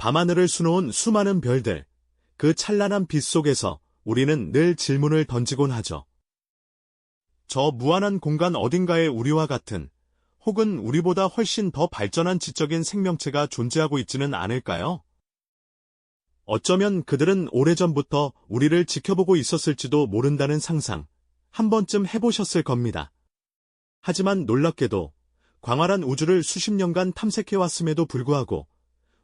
밤하늘을 수놓은 수많은 별들, 그 찬란한 빛 속에서 우리는 늘 질문을 던지곤 하죠. 저 무한한 공간 어딘가에 우리와 같은, 혹은 우리보다 훨씬 더 발전한 지적인 생명체가 존재하고 있지는 않을까요? 어쩌면 그들은 오래전부터 우리를 지켜보고 있었을지도 모른다는 상상, 한 번쯤 해보셨을 겁니다. 하지만 놀랍게도 광활한 우주를 수십 년간 탐색해왔음에도 불구하고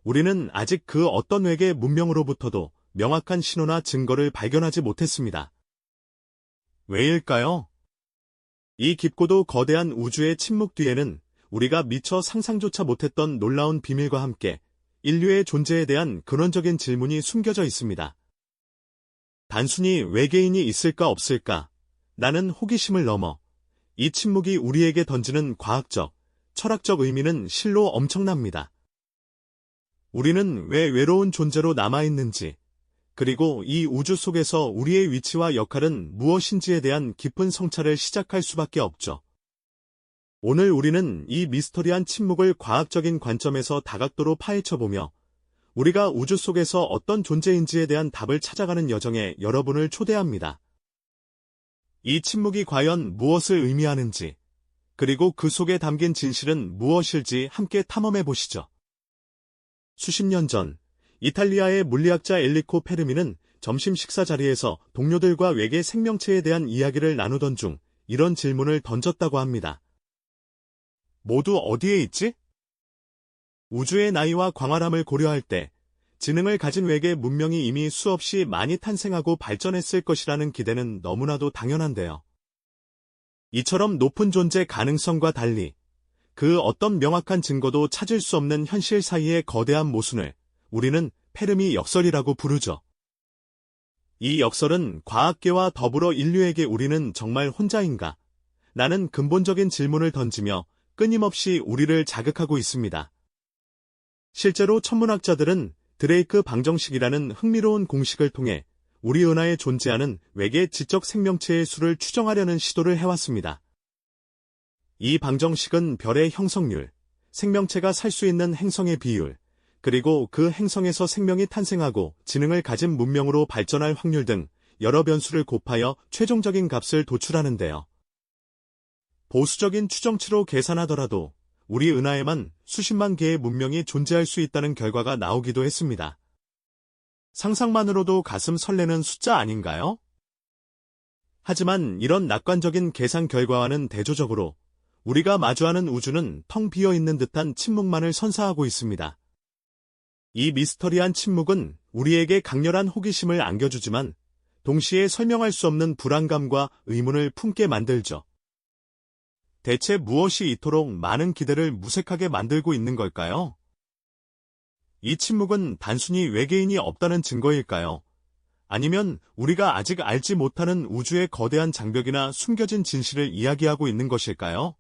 우리는 아직 그 어떤 외계 문명으로부터도 명확한 신호나 증거를 발견하지 못했습니다. 왜일까요? 이 깊고도 거대한 우주의 침묵 뒤에는 우리가 미처 상상조차 못했던 놀라운 비밀과 함께 인류의 존재에 대한 근원적인 질문이 숨겨져 있습니다. 단순히 외계인이 있을까 없을까? 라는 호기심을 넘어 이 침묵이 우리에게 던지는 과학적, 철학적 의미는 실로 엄청납니다. 우리는 왜 외로운 존재로 남아있는지, 그리고 이 우주 속에서 우리의 위치와 역할은 무엇인지에 대한 깊은 성찰을 시작할 수밖에 없죠. 오늘 우리는 이 미스터리한 침묵을 과학적인 관점에서 다각도로 파헤쳐보며 우리가 우주 속에서 어떤 존재인지에 대한 답을 찾아가는 여정에 여러분을 초대합니다. 이 침묵이 과연 무엇을 의미하는지, 그리고 그 속에 담긴 진실은 무엇일지 함께 탐험해 보시죠. 수십 년 전, 이탈리아의 물리학자 엘리코 페르미는 점심 식사 자리에서 동료들과 외계 생명체에 대한 이야기를 나누던 중 이런 질문을 던졌다고 합니다. 모두 어디에 있지? 우주의 나이와 광활함을 고려할 때 지능을 가진 외계 문명이 이미 수없이 많이 탄생하고 발전했을 것이라는 기대는 너무나도 당연한데요. 이처럼 높은 존재 가능성과 달리 그 어떤 명확한 증거도 찾을 수 없는 현실 사이의 거대한 모순을 우리는 페르미 역설이라고 부르죠. 이 역설은 과학계와 더불어 인류에게 우리는 정말 혼자인가? 라는 근본적인 질문을 던지며 끊임없이 우리를 자극하고 있습니다. 실제로 천문학자들은 드레이크 방정식이라는 흥미로운 공식을 통해 우리 은하에 존재하는 외계 지적 생명체의 수를 추정하려는 시도를 해왔습니다. 이 방정식은 별의 형성률, 생명체가 살 수 있는 행성의 비율, 그리고 그 행성에서 생명이 탄생하고 지능을 가진 문명으로 발전할 확률 등 여러 변수를 곱하여 최종적인 값을 도출하는데요. 보수적인 추정치로 계산하더라도 우리 은하에만 수십만 개의 문명이 존재할 수 있다는 결과가 나오기도 했습니다. 상상만으로도 가슴 설레는 숫자 아닌가요? 하지만 이런 낙관적인 계산 결과와는 대조적으로 우리가 마주하는 우주는 텅 비어있는 듯한 침묵만을 선사하고 있습니다. 이 미스터리한 침묵은 우리에게 강렬한 호기심을 안겨주지만 동시에 설명할 수 없는 불안감과 의문을 품게 만들죠. 대체 무엇이 이토록 많은 기대를 무색하게 만들고 있는 걸까요? 이 침묵은 단순히 외계인이 없다는 증거일까요? 아니면 우리가 아직 알지 못하는 우주의 거대한 장벽이나 숨겨진 진실을 이야기하고 있는 것일까요?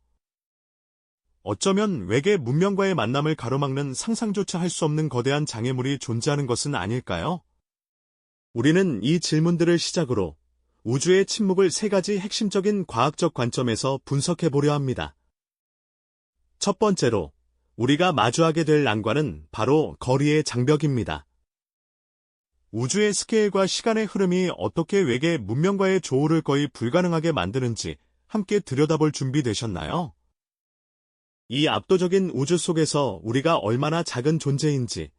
어쩌면 외계 문명과의 만남을 가로막는 상상조차 할 수 없는 거대한 장애물이 존재하는 것은 아닐까요? 우리는 이 질문들을 시작으로 우주의 침묵을 세 가지 핵심적인 과학적 관점에서 분석해 보려 합니다. 첫 번째로, 우리가 마주하게 될 난관은 바로 거리의 장벽입니다. 우주의 스케일과 시간의 흐름이 어떻게 외계 문명과의 조우를 거의 불가능하게 만드는지 함께 들여다볼 준비 되셨나요? 이 압도적인 우주 속에서 우리가 얼마나 작은 존재인지,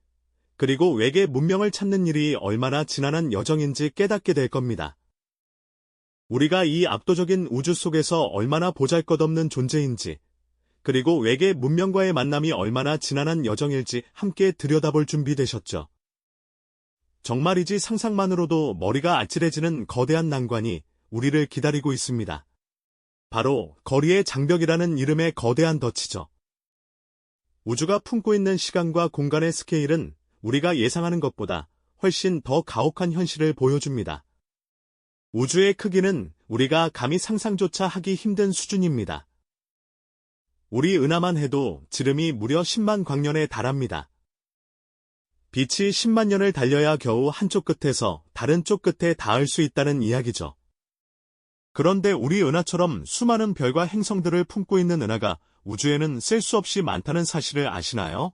그리고 외계 문명을 찾는 일이 얼마나 지난한 여정인지 깨닫게 될 겁니다. 우리가 이 압도적인 우주 속에서 얼마나 보잘것없는 존재인지, 그리고 외계 문명과의 만남이 얼마나 지난한 여정일지 함께 들여다볼 준비 되셨죠? 정말이지 상상만으로도 머리가 아찔해지는 거대한 난관이 우리를 기다리고 있습니다. 바로 거리의 장벽이라는 이름의 거대한 덫이죠. 우주가 품고 있는 시간과 공간의 스케일은 우리가 예상하는 것보다 훨씬 더 가혹한 현실을 보여줍니다. 우주의 크기는 우리가 감히 상상조차 하기 힘든 수준입니다. 우리 은하만 해도 지름이 무려 10만 광년에 달합니다. 빛이 10만 년을 달려야 겨우 한쪽 끝에서 다른 쪽 끝에 닿을 수 있다는 이야기죠. 그런데 우리 은하처럼 수많은 별과 행성들을 품고 있는 은하가 우주에는 셀 수 없이 많다는 사실을 아시나요?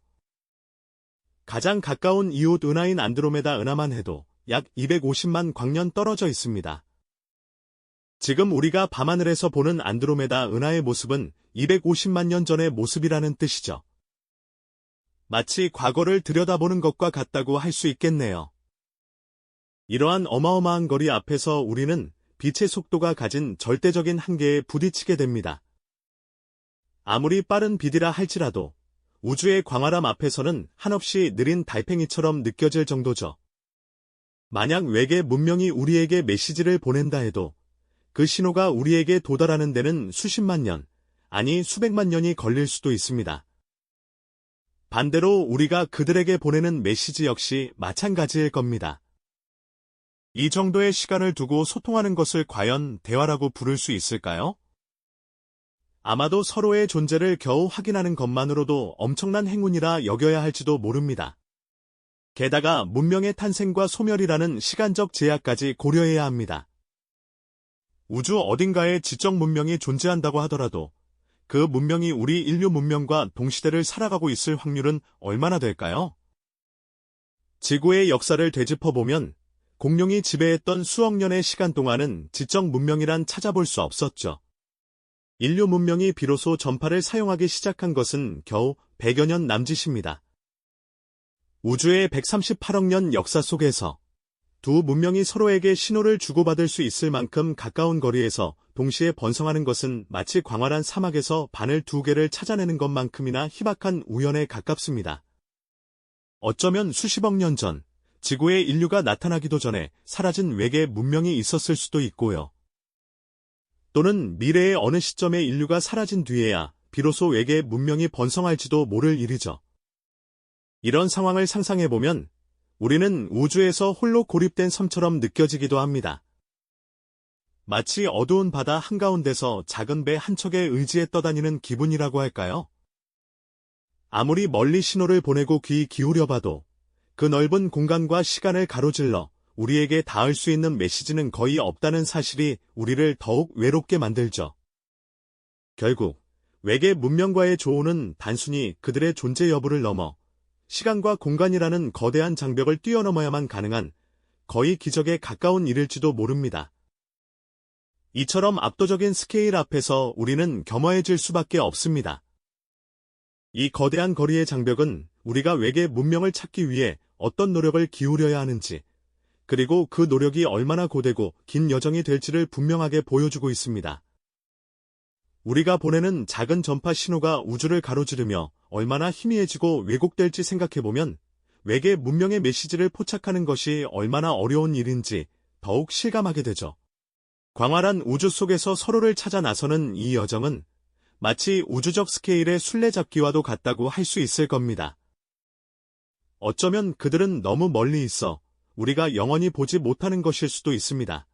가장 가까운 이웃 은하인 안드로메다 은하만 해도 약 250만 광년 떨어져 있습니다. 지금 우리가 밤하늘에서 보는 안드로메다 은하의 모습은 250만 년 전의 모습이라는 뜻이죠. 마치 과거를 들여다보는 것과 같다고 할 수 있겠네요. 이러한 어마어마한 거리 앞에서 우리는 빛의 속도가 가진 절대적인 한계에 부딪히게 됩니다. 아무리 빠른 빛이라 할지라도 우주의 광활함 앞에서는 한없이 느린 달팽이처럼 느껴질 정도죠. 만약 외계 문명이 우리에게 메시지를 보낸다 해도 그 신호가 우리에게 도달하는 데는 수십만 년, 아니 수백만 년이 걸릴 수도 있습니다. 반대로 우리가 그들에게 보내는 메시지 역시 마찬가지일 겁니다. 이 정도의 시간을 두고 소통하는 것을 과연 대화라고 부를 수 있을까요? 아마도 서로의 존재를 겨우 확인하는 것만으로도 엄청난 행운이라 여겨야 할지도 모릅니다. 게다가 문명의 탄생과 소멸이라는 시간적 제약까지 고려해야 합니다. 우주 어딘가에 지적 문명이 존재한다고 하더라도 그 문명이 우리 인류 문명과 동시대를 살아가고 있을 확률은 얼마나 될까요? 지구의 역사를 되짚어보면 공룡이 지배했던 수억 년의 시간 동안은 지적 문명이란 찾아볼 수 없었죠. 인류 문명이 비로소 전파를 사용하기 시작한 것은 겨우 100여 년 남짓입니다. 우주의 138억 년 역사 속에서 두 문명이 서로에게 신호를 주고받을 수 있을 만큼 가까운 거리에서 동시에 번성하는 것은 마치 광활한 사막에서 바늘 두 개를 찾아내는 것만큼이나 희박한 우연에 가깝습니다. 어쩌면 수십억 년 전, 지구에 인류가 나타나기도 전에 사라진 외계 문명이 있었을 수도 있고요. 또는 미래의 어느 시점에 인류가 사라진 뒤에야 비로소 외계 문명이 번성할지도 모를 일이죠. 이런 상황을 상상해보면 우리는 우주에서 홀로 고립된 섬처럼 느껴지기도 합니다. 마치 어두운 바다 한가운데서 작은 배 한 척에 의지해 떠다니는 기분이라고 할까요? 아무리 멀리 신호를 보내고 귀 기울여봐도 그 넓은 공간과 시간을 가로질러 우리에게 닿을 수 있는 메시지는 거의 없다는 사실이 우리를 더욱 외롭게 만들죠. 결국 외계 문명과의 조우는 단순히 그들의 존재 여부를 넘어 시간과 공간이라는 거대한 장벽을 뛰어넘어야만 가능한 거의 기적에 가까운 일일지도 모릅니다. 이처럼 압도적인 스케일 앞에서 우리는 겸허해질 수밖에 없습니다. 이 거대한 거리의 장벽은 우리가 외계 문명을 찾기 위해 어떤 노력을 기울여야 하는지, 그리고 그 노력이 얼마나 고되고 긴 여정이 될지를 분명하게 보여주고 있습니다. 우리가 보내는 작은 전파 신호가 우주를 가로지르며 얼마나 희미해지고 왜곡될지 생각해보면 외계 문명의 메시지를 포착하는 것이 얼마나 어려운 일인지 더욱 실감하게 되죠. 광활한 우주 속에서 서로를 찾아 나서는 이 여정은 마치 우주적 스케일의 술래잡기와도 같다고 할 수 있을 겁니다. 어쩌면 그들은 너무 멀리 있어 우리가 영원히 보지 못하는 것일 수도 있습니다.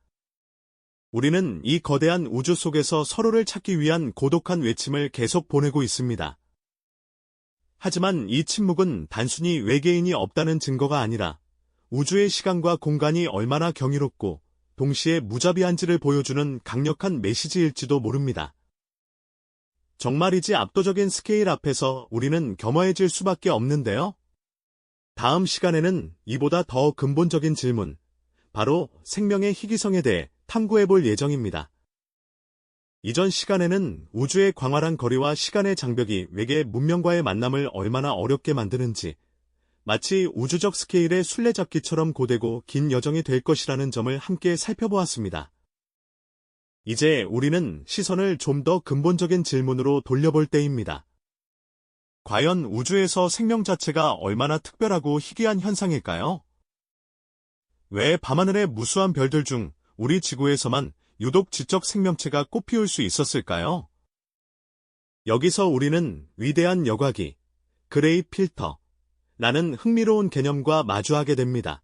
우리는 이 거대한 우주 속에서 서로를 찾기 위한 고독한 외침을 계속 보내고 있습니다. 하지만 이 침묵은 단순히 외계인이 없다는 증거가 아니라 우주의 시간과 공간이 얼마나 경이롭고 동시에 무자비한지를 보여주는 강력한 메시지일지도 모릅니다. 정말이지 압도적인 스케일 앞에서 우리는 겸허해질 수밖에 없는데요. 다음 시간에는 이보다 더 근본적인 질문, 바로 생명의 희귀성에 대해 탐구해볼 예정입니다. 이전 시간에는 우주의 광활한 거리와 시간의 장벽이 외계 문명과의 만남을 얼마나 어렵게 만드는지, 마치 우주적 스케일의 술래잡기처럼 고되고 긴 여정이 될 것이라는 점을 함께 살펴보았습니다. 이제 우리는 시선을 좀 더 근본적인 질문으로 돌려볼 때입니다. 과연 우주에서 생명 자체가 얼마나 특별하고 희귀한 현상일까요? 왜 밤하늘의 무수한 별들 중 우리 지구에서만 유독 지적 생명체가 꽃피울 수 있었을까요? 여기서 우리는 위대한 여과기, 그레이 필터, 라는 흥미로운 개념과 마주하게 됩니다.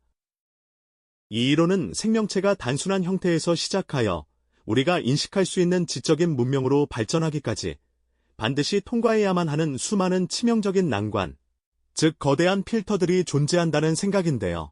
이 이론은 생명체가 단순한 형태에서 시작하여 우리가 인식할 수 있는 지적인 문명으로 발전하기까지 반드시 통과해야만 하는 수많은 치명적인 난관, 즉 거대한 필터들이 존재한다는 생각인데요.